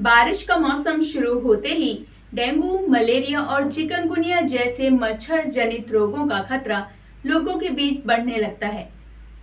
बारिश का मौसम शुरू होते ही डेंगू, मलेरिया और चिकनगुनिया जैसे मच्छर जनित रोगों का खतरा लोगों के बीच बढ़ने लगता है।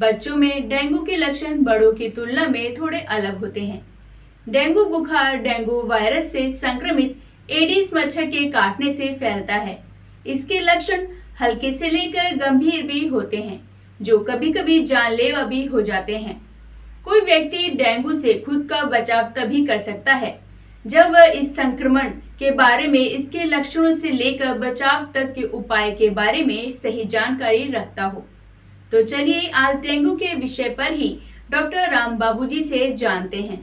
बच्चों में डेंगू के लक्षण बड़ों की तुलना में थोड़े अलग होते हैं। डेंगू बुखार डेंगू वायरस से संक्रमित एडिस मच्छर के काटने से फैलता है। इसके लक्षण हल्के से लेकर गंभीर भी होते हैं, जो कभी-कभी जानलेवा भी हो जाते हैं। कोई व्यक्ति डेंगू से खुद का बचाव तभी कर सकता है जब वह इस संक्रमण के बारे में, इसके लक्षणों से लेकर बचाव तक के उपाय के बारे में सही जानकारी रखता हो। तो चलिए आज डेंगू के विषय पर ही डॉक्टर राम बाबू जी से जानते हैं।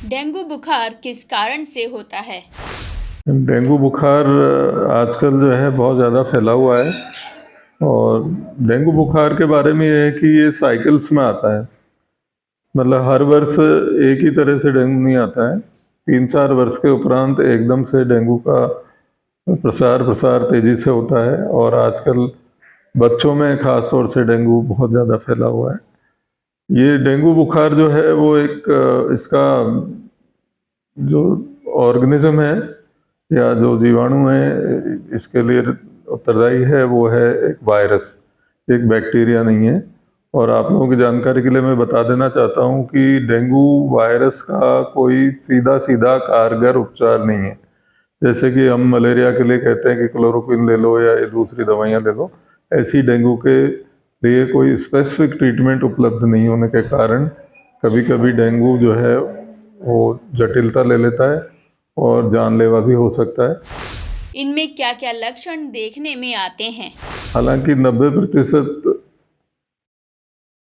डेंगू बुखार किस कारण से होता है? डेंगू बुखार आजकल जो है बहुत ज़्यादा फैला हुआ है। और डेंगू बुखार के बारे में ये है कि ये साइकिल्स में आता है। मतलब हर वर्ष एक ही तरह से डेंगू नहीं आता है। 3-4 वर्ष के उपरांत एकदम से डेंगू का प्रसार तेज़ी से होता है। और आजकल बच्चों में ख़ास तौर से डेंगू बहुत ज़्यादा फैला हुआ है। ये डेंगू बुखार जो है वो एक इसका जो ऑर्गेनिज्म है या जो जीवाणु है इसके लिए उत्तरदायी है वो है एक वायरस, एक बैक्टीरिया नहीं है। और आप लोगों की जानकारी के लिए मैं बता देना चाहता हूँ कि डेंगू वायरस का कोई सीधा सीधा कारगर उपचार नहीं है। जैसे कि हम मलेरिया के लिए कहते हैं कि क्लोरोक्विन ले लो या ये दूसरी दवाइयाँ ले लो, ऐसी डेंगू के लिए कोई स्पेसिफिक ट्रीटमेंट उपलब्ध नहीं होने के कारण कभी कभी डेंगू जो है वो जटिलता ले लेता है और जानलेवा भी हो सकता है। इनमें क्या क्या लक्षण देखने में आते हैं? हालांकि 90%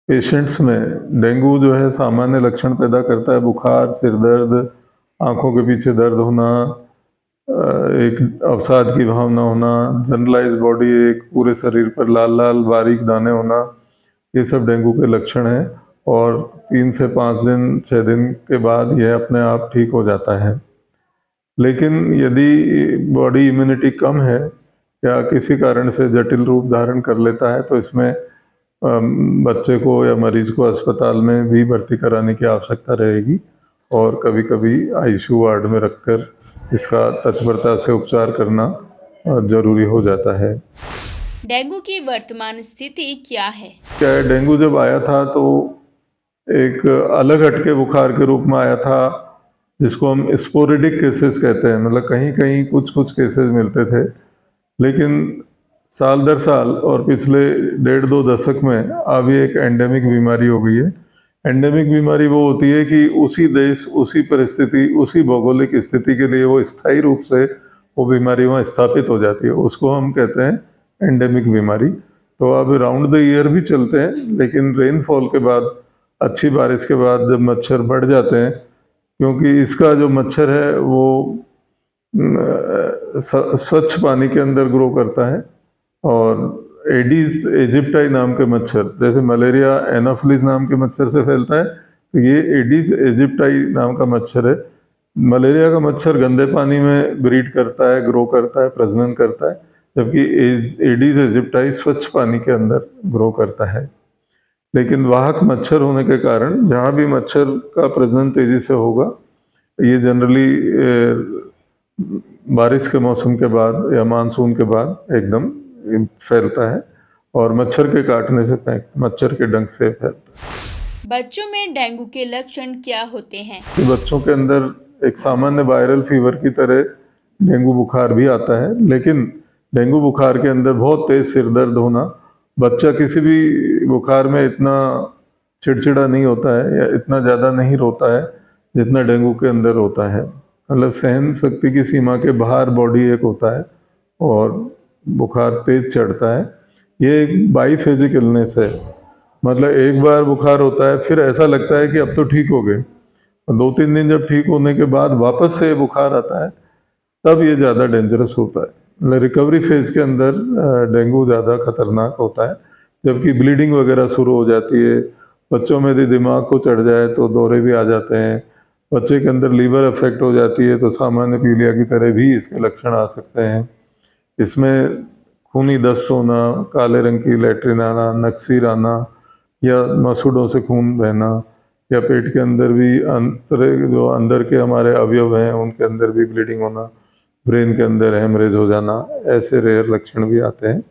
पेशेंट्स में डेंगू जो है सामान्य लक्षण पैदा करता है। बुखार, सिर दर्द, आंखों के पीछे दर्द होना, एक अवसाद की भावना होना, जनरलाइज बॉडी एक, पूरे शरीर पर लाल लाल बारीक दाने होना, ये सब डेंगू के लक्षण हैं। और 3 से 5 दिन 6 दिन के बाद यह अपने आप ठीक हो जाता है। लेकिन यदि बॉडी इम्यूनिटी कम है या किसी कारण से जटिल रूप धारण कर लेता है तो इसमें बच्चे को या मरीज को अस्पताल में भी भर्ती कराने की आवश्यकता रहेगी और कभी कभी आईसीयू वार्ड में रखकर इसका तत्परता से उपचार करना जरूरी हो जाता है। डेंगू की वर्तमान स्थिति क्या है? क्या डेंगू जब आया था तो एक अलग हटके बुखार के रूप में आया था जिसको हम स्पोरेडिक केसेस कहते हैं। मतलब कहीं कहीं कुछ कुछ केसेस मिलते थे, लेकिन साल दर साल और पिछले 1.5-2 दशक में अब ये एक एंडेमिक बीमारी हो गई है। एंडेमिक बीमारी वो होती है कि उसी देश, उसी परिस्थिति, उसी भौगोलिक स्थिति के लिए वो स्थायी रूप से वो बीमारी वहाँ स्थापित हो जाती है। उसको हम कहते हैं एंडेमिक बीमारी। तो अब राउंड द ईयर भी चलते हैं, लेकिन रेनफॉल के बाद, अच्छी बारिश के बाद जब मच्छर बढ़ जाते हैं, क्योंकि इसका जो मच्छर है वो स्वच्छ पानी के अंदर ग्रो करता है। और एडीज एजिप्टाई नाम के मच्छर, जैसे मलेरिया एनाफिलिस नाम के मच्छर से फैलता है, तो ये एडीज एजिप्टाई नाम का मच्छर है। मलेरिया का मच्छर गंदे पानी में ब्रीड करता है, ग्रो करता है, प्रजनन करता है, जबकि एडीज एजिप्टाई स्वच्छ पानी के अंदर ग्रो करता है। लेकिन वाहक मच्छर होने के कारण जहाँ भी मच्छर का प्रजनन तेजी से होगा, ये जनरली बारिश के मौसम के बाद या मानसून के बाद एकदम फैलता है और मच्छर के काटने से, मच्छर के डंक से फैलता है। बच्चों में डेंगू के लक्षण क्या होते हैं? बच्चों के अंदर एक सामान्य वायरल फीवर की तरह डेंगू बुखार भी आता है, लेकिन डेंगू बुखार के अंदर बहुत तेज सिर दर्द होना, बच्चा किसी भी बुखार में इतना चिड़चिड़ा नहीं होता है या इतना ज़्यादा नहीं रोता है जितना डेंगू के अंदर होता है। मतलब सहन शक्ति की सीमा के बाहर बॉडी एक होता है और बुखार तेज चढ़ता है। ये एक बाईफेजिक इलनेस है। मतलब एक बार बुखार होता है, फिर ऐसा लगता है कि अब तो ठीक हो गए, और 2-3 दिन जब ठीक होने के बाद वापस से बुखार आता है, तब ये ज़्यादा डेंजरस होता है। मतलब रिकवरी फेज के अंदर डेंगू ज़्यादा खतरनाक होता है, जबकि ब्लीडिंग वगैरह शुरू हो जाती है। बच्चों में यदि दिमाग को चढ़ जाए तो दौरे भी आ जाते हैं। बच्चे के अंदर लीवर अफेक्ट हो जाती है तो सामान्य पीलिया की तरह भी इसके लक्षण आ सकते हैं। इसमें खूनी दस्त होना, काले रंग की लैट्रिन आना, नक्सीर आना या मसूड़ों से खून बहना या पेट के अंदर भी जो अंदर के हमारे अवयव हैं उनके अंदर भी ब्लीडिंग होना, ब्रेन के अंदर हेमरेज हो जाना, ऐसे रेयर लक्षण भी आते हैं।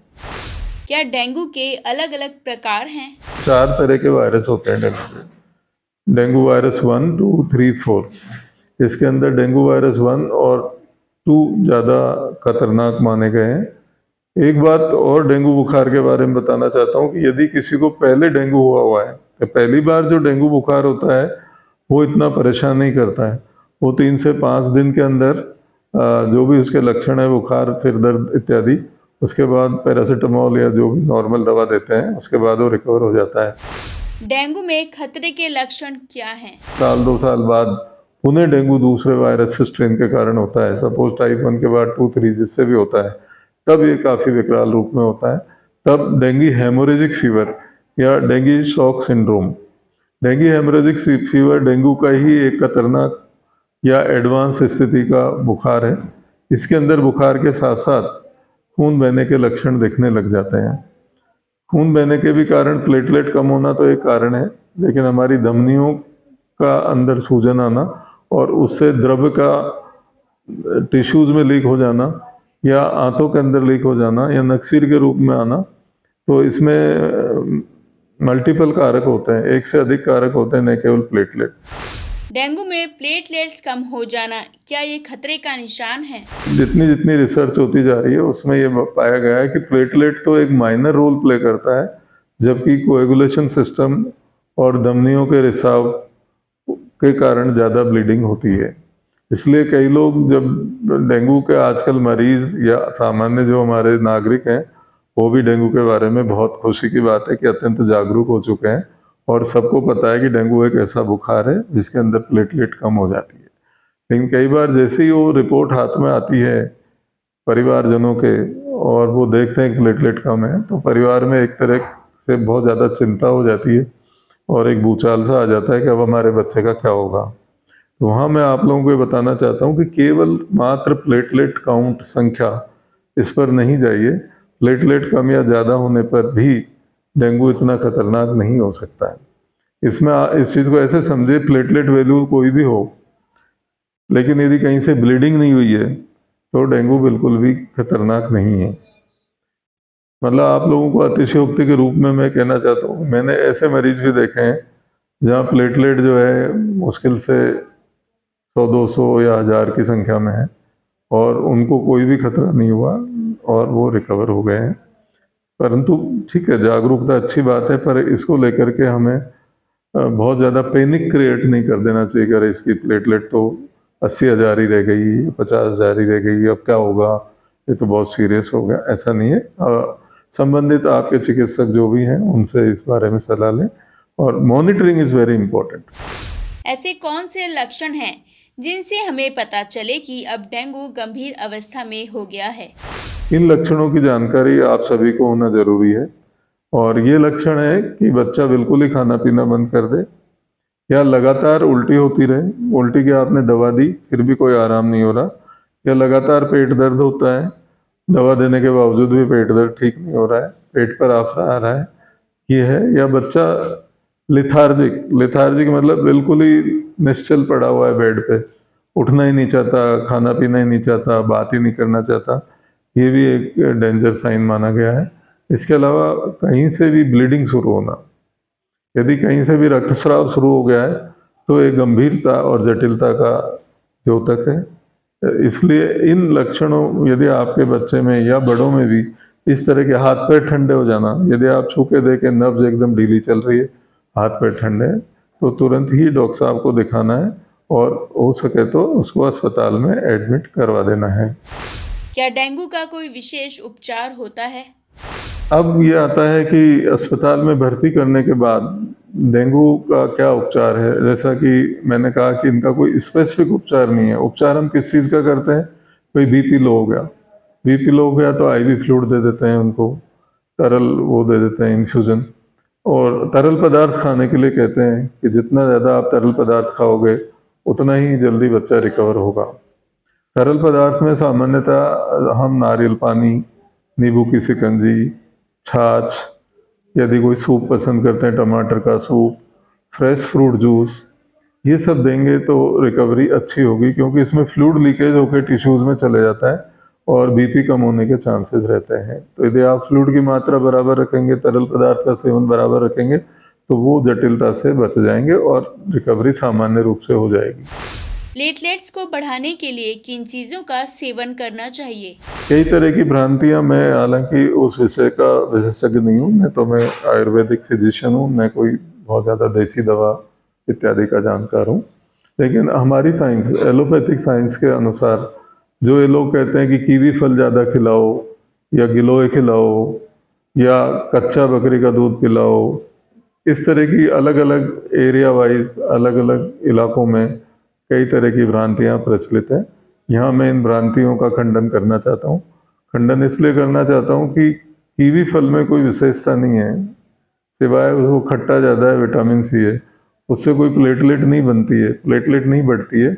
क्या डेंगू के अलग अलग प्रकार हैं? 4 तरह के वायरस होते हैं डेंगू के। Dengue virus 1, 2, 3, 4। इसके अंदर डेंगू वायरस 1 और 2 ज़्यादा खतरनाक माने गए हैं। एक बात और डेंगू बुखार के बारे में बताना चाहता हूँ कि यदि किसी को पहले डेंगू हुआ है तो पहली बार जो डेंगू बुखार होता है वो इतना परेशान नहीं करता है। वो 3 से 5 दिन के अंदर जो भी उसके लक्षण है, बुखार, सिर दर्द इत्यादि, उसके बाद पैरासीटामोल या जो भी नॉर्मल दवा देते हैं उसके बाद वो रिकवर हो जाता है। डेंगू में खतरे के लक्षण क्या हैं? साल 2 साल बाद पुनः डेंगू दूसरे वायरस स्ट्रेन के कारण होता है, सपोज टाइप 1 के बाद 2, 3 जिससे भी होता है, तब ये काफ़ी विकराल रूप में होता है। तब डेंगी हेमोरेजिक फीवर या dinghy shock syndrome, dinghy haemorrhagic fever dengue का ही एक खतरनाक या एडवांस स्थिति का बुखार है। इसके अंदर बुखार के साथ साथ खून बहने के लक्षण दिखने लग जाते हैं। खून बहने के भी कारण प्लेटलेट कम होना तो एक कारण है, लेकिन हमारी धमनियों का अंदर सूजन आना और उससे द्रव्य का टिश्यूज में लीक हो जाना या आंतों के अंदर लीक हो जाना या नक्सीर के रूप में आना, तो इसमें मल्टीपल कारक होते हैं, एक से अधिक कारक होते हैं, न केवल प्लेटलेट। डेंगू में प्लेटलेट्स कम हो जाना, क्या ये खतरे का निशान है? जितनी जितनी रिसर्च होती जा रही है उसमें ये पाया गया है कि प्लेटलेट तो एक माइनर रोल प्ले करता है, जबकि कोएगुलेशन सिस्टम और धमनियों के रिसाव के कारण ज़्यादा ब्लीडिंग होती है। इसलिए कई लोग जब डेंगू के आजकल मरीज या सामान्य जो हमारे नागरिक हैं वो भी डेंगू के बारे में बहुत खुशी की बात है कि अत्यंत जागरूक हो चुके हैं और सबको पता है कि डेंगू एक ऐसा बुखार है जिसके अंदर प्लेटलेट कम हो जाती है। लेकिन कई बार जैसे ही वो रिपोर्ट हाथ में आती है परिवारजनों के और वो देखते हैं कि प्लेटलेट कम है, तो परिवार में एक तरह से बहुत ज़्यादा चिंता हो जाती है और एक भूचाल सा आ जाता है कि अब हमारे बच्चे का क्या होगा। तो वहाँ मैं आप लोगों को ये बताना चाहता हूँ कि केवल मात्र प्लेटलेट काउंट संख्या, इस पर नहीं जाइए। प्लेटलेट कम या ज़्यादा होने पर भी डेंगू इतना खतरनाक नहीं हो सकता है। इसमें इस चीज़ को ऐसे समझिए, प्लेटलेट वैल्यू कोई भी हो, लेकिन यदि कहीं से ब्लीडिंग नहीं हुई है तो डेंगू बिल्कुल भी खतरनाक नहीं है। मतलब आप लोगों को अतिशयोक्ति के रूप में मैं कहना चाहता हूँ, मैंने ऐसे मरीज भी देखे हैं जहाँ प्लेटलेट जो है मुश्किल से 100-200 या 1000 की संख्या में है और उनको कोई भी खतरा नहीं हुआ और वो रिकवर हो गए हैं। परंतु ठीक है, जागरूकता अच्छी बात है, पर इसको लेकर के हमें बहुत ज़्यादा पैनिक क्रिएट नहीं कर देना चाहिए कि अरे इसकी प्लेटलेट तो 80,000 ही रह गई, 50,000 ही रह गई, अब क्या होगा, ये तो बहुत सीरियस हो गया। ऐसा नहीं है। संबंधित आपके चिकित्सक जो भी हैं उनसे इस बारे में सलाह लें और मॉनिटरिंग इज़ वेरी इम्पोर्टेंट। ऐसे कौन से लक्षण हैं जिनसे हमें पता चले कि अब डेंगू गंभीर अवस्था में हो गया है? इन लक्षणों की जानकारी आप सभी को होना जरूरी है और ये लक्षण है कि बच्चा बिल्कुल ही खाना पीना बंद कर दे या लगातार उल्टी होती रहे, उल्टी की आपने दवा दी फिर भी कोई आराम नहीं हो रहा, या लगातार पेट दर्द होता है, दवा देने के बावजूद भी पेट दर्द ठीक नहीं हो रहा है, पेट पर आफरा आ रहा है, ये है। या बच्चा लिथार्जिक मतलब बिल्कुल ही निश्चल पड़ा हुआ है बेड पे, उठना ही नहीं चाहता, खाना पीना ही नहीं चाहता, बात ही नहीं करना चाहता, ये भी एक डेंजर साइन माना गया है। इसके अलावा कहीं से भी ब्लीडिंग शुरू होना, यदि कहीं से भी रक्तस्राव शुरू हो गया है तो एक गंभीरता और जटिलता का द्योतक है। इसलिए इन लक्षणों, यदि आपके बच्चे में या बड़ों में भी इस तरह के हाथ पैर ठंडे हो जाना, यदि आप छू के देखें नब्ज एकदम ढीली चल रही है, हाथ पैर ठंडे हैं, तो तुरंत ही डॉक्टर साहब को दिखाना है और हो सके तो उसको अस्पताल में एडमिट करवा देना है। क्या डेंगू का कोई विशेष उपचार होता है? अब ये आता है कि अस्पताल में भर्ती करने के बाद डेंगू का क्या उपचार है। जैसा कि मैंने कहा कि इनका कोई स्पेसिफिक उपचार नहीं है। उपचार हम किस चीज़ का करते हैं, कोई बीपी लो हो गया, बीपी लो हो गया तो आईवी फ्लूइड दे देते हैं उनको, तरल वो दे देते हैं इन्फ्यूज़न, और तरल पदार्थ खाने के लिए कहते हैं कि जितना ज़्यादा आप तरल पदार्थ खाओगे उतना ही जल्दी बच्चा रिकवर होगा। तरल पदार्थ में सामान्यतः हम नारियल पानी, नींबू की शिकंजी, छाछ, यदि कोई सूप पसंद करते हैं टमाटर का सूप, फ्रेश फ्रूट जूस, ये सब देंगे तो रिकवरी अच्छी होगी, क्योंकि इसमें फ्लूइड लीकेज होकर टिश्यूज़ में चले जाता है और बीपी कम होने के चांसेस रहते हैं। तो यदि आप फ्लूइड की मात्रा बराबर रखेंगे, तरल पदार्थ का सेवन बराबर रखेंगे, तो वो जटिलता से बच जाएंगे और रिकवरी सामान्य रूप से हो जाएगी। प्लेटलेट्स को बढ़ाने के लिए किन चीज़ों का सेवन करना चाहिए? कई तरह की भ्रांतियां, मैं हालांकि उस विषय का विशेषज्ञ नहीं हूँ, न तो मैं आयुर्वेदिक फिजिशियन हूँ, न कोई बहुत ज़्यादा देसी दवा इत्यादि का जानकार हूँ। लेकिन हमारी साइंस, एलोपैथिक साइंस के अनुसार जो ये लोग कहते हैं कि कीवी फल ज़्यादा खिलाओ या गिलोय खिलाओ या कच्चा बकरी का दूध पिलाओ, इस तरह की अलग अलग एरिया वाइज अलग अलग इलाकों में कई तरह की भ्रांतियाँ प्रचलित हैं। यहाँ मैं इन भ्रांतियों का खंडन करना चाहता हूँ। खंडन इसलिए करना चाहता हूँ कि कीवी फल में कोई विशेषता नहीं है, सिवाय वो खट्टा ज़्यादा है, विटामिन सी है, उससे कोई प्लेटलेट नहीं बनती है, प्लेटलेट नहीं बढ़ती है।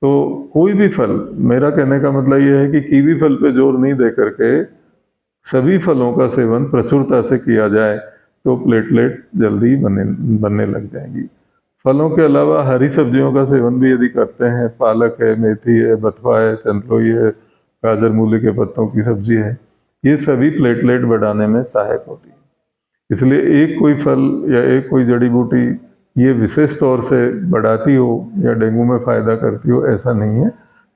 तो कोई भी फल, मेरा कहने का मतलब ये है कि कीवी फल पे जोर नहीं दे करके सभी फलों का सेवन प्रचुरता से किया जाए तो प्लेटलेट जल्दी बनने लग जाएंगी। फलों के अलावा हरी सब्जियों का सेवन भी यदि करते हैं, पालक है, मेथी है, बथुआ है, चंदलोई है, गाजर मूली के पत्तों की सब्जी है, ये सभी प्लेटलेट बढ़ाने में सहायक होती है। इसलिए एक कोई फल या एक कोई जड़ी बूटी ये विशेष तौर से बढ़ाती हो या डेंगू में फ़ायदा करती हो, ऐसा नहीं है।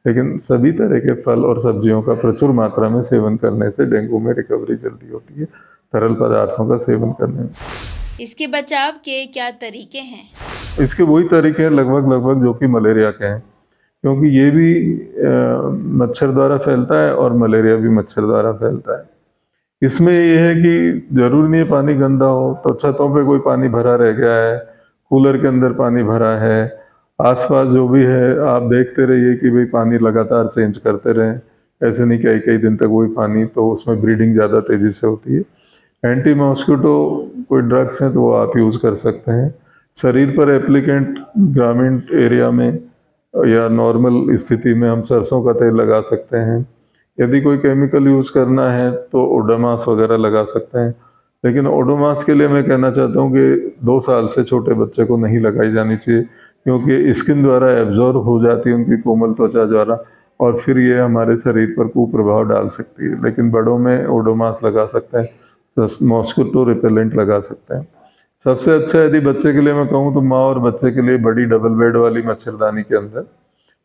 लेकिन सभी तरह के फल और सब्जियों का प्रचुर मात्रा में सेवन करने से डेंगू में रिकवरी जल्दी होती है, तरल पदार्थों का सेवन करने में। इसके बचाव के क्या तरीके हैं? इसके वही तरीके हैं लगभग जो कि मलेरिया के हैं, क्योंकि ये भी मच्छर द्वारा फैलता है और मलेरिया भी मच्छर द्वारा फैलता है। इसमें ये है कि जरूरी नहीं है पानी गंदा हो, तो छतों पे कोई पानी भरा रह गया है, कूलर के अंदर पानी भरा है, आसपास जो भी है आप देखते रहिए कि भाई पानी लगातार चेंज करते रहें। ऐसे नहीं कि कई दिन तक वही पानी, तो उसमें ब्रीडिंग ज़्यादा तेज़ी से होती है। एंटी मॉस्किटो कोई ड्रग्स हैं तो वो आप यूज़ कर सकते हैं। शरीर पर एप्लीकेंट ग्रामीण एरिया में या नॉर्मल स्थिति में हम सरसों का तेल लगा सकते हैं। यदि कोई केमिकल यूज़ करना है तो ओडोमॉस वगैरह लगा सकते हैं। लेकिन ओडोमॉस के लिए मैं कहना चाहता हूँ कि 2 साल से छोटे बच्चे को नहीं लगाई जानी चाहिए, क्योंकि स्किन द्वारा एब्जॉर्ब हो जाती है उनकी कोमल त्वचा द्वारा, और फिर ये हमारे शरीर पर कुप्रभाव डाल सकती है। लेकिन बड़ों में ओडोमॉस लगा सकते हैं, मॉस्किटो रिपेलेंट लगा सकते हैं। सबसे अच्छा यदि बच्चे के लिए मैं कहूँ तो माँ और बच्चे के लिए बड़ी डबल बेड वाली मच्छरदानी के अंदर,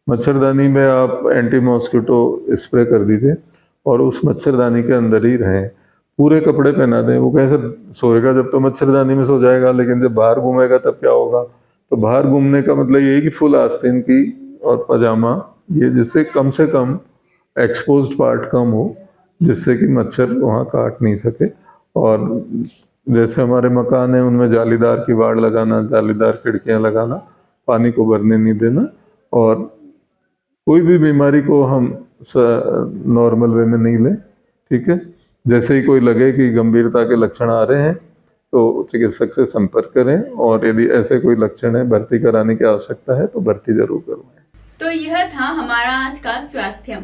मच्छरदानी में आप एंटी मॉस्किटो स्प्रे कर दीजिए और उस मच्छरदानी के अंदर ही रहें। पूरे कपड़े पहना दें, वो कैसे सोएगा जब तो मच्छरदानी में सो जाएगा, लेकिन जब बाहर घूमेगा तब क्या होगा? तो बाहर घूमने का मतलब ये है कि फुल आस्तीन की और पजामा, ये जिससे कम से कम एक्सपोज्ड पार्ट कम हो, जिससे कि मच्छर वहाँ काट नहीं सके। और जैसे हमारे मकान है उनमें जालीदार किवाड़ लगाना, जालीदार खिड़कियाँ लगाना, पानी को भरने नहीं देना, और कोई भी बीमारी को हम नॉर्मल वे में नहीं लें, ठीक है। जैसे ही कोई लगे कि गंभीरता के लक्षण आ रहे हैं तो चिकित्सक से संपर्क करें, और यदि ऐसे कोई लक्षण है, भर्ती कराने की आवश्यकता है तो भर्ती जरूर करवाएं। तो यह था हमारा आज का स्वास्थ्य।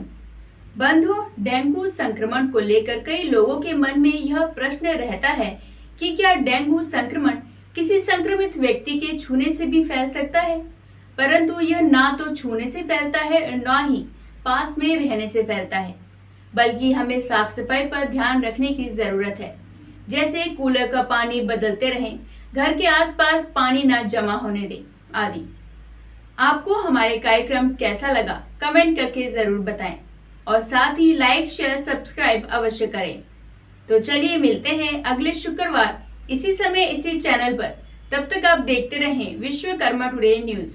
बंधुओं, डेंगू संक्रमण को लेकर कई लोगों के मन में यह प्रश्न रहता है कि क्या डेंगू संक्रमण किसी संक्रमित व्यक्ति के छूने से भी फैल सकता है? परंतु यह ना तो छूने से फैलता है और ना ही पास में रहने से फैलता है, बल्कि हमें साफ सफाई पर ध्यान रखने की जरूरत है। जैसे कूलर का पानी बदलते रहें, घर के आसपास पानी ना जमा होने दें आदि। आपको हमारे कार्यक्रम कैसा लगा कमेंट करके जरूर बताएं, और साथ ही लाइक शेयर सब्सक्राइब अवश्य करें। तो चलिए मिलते हैं अगले शुक्रवार इसी समय इसी चैनल पर। तब तक आप देखते रहें विश्वकर्मा टुडे न्यूज़।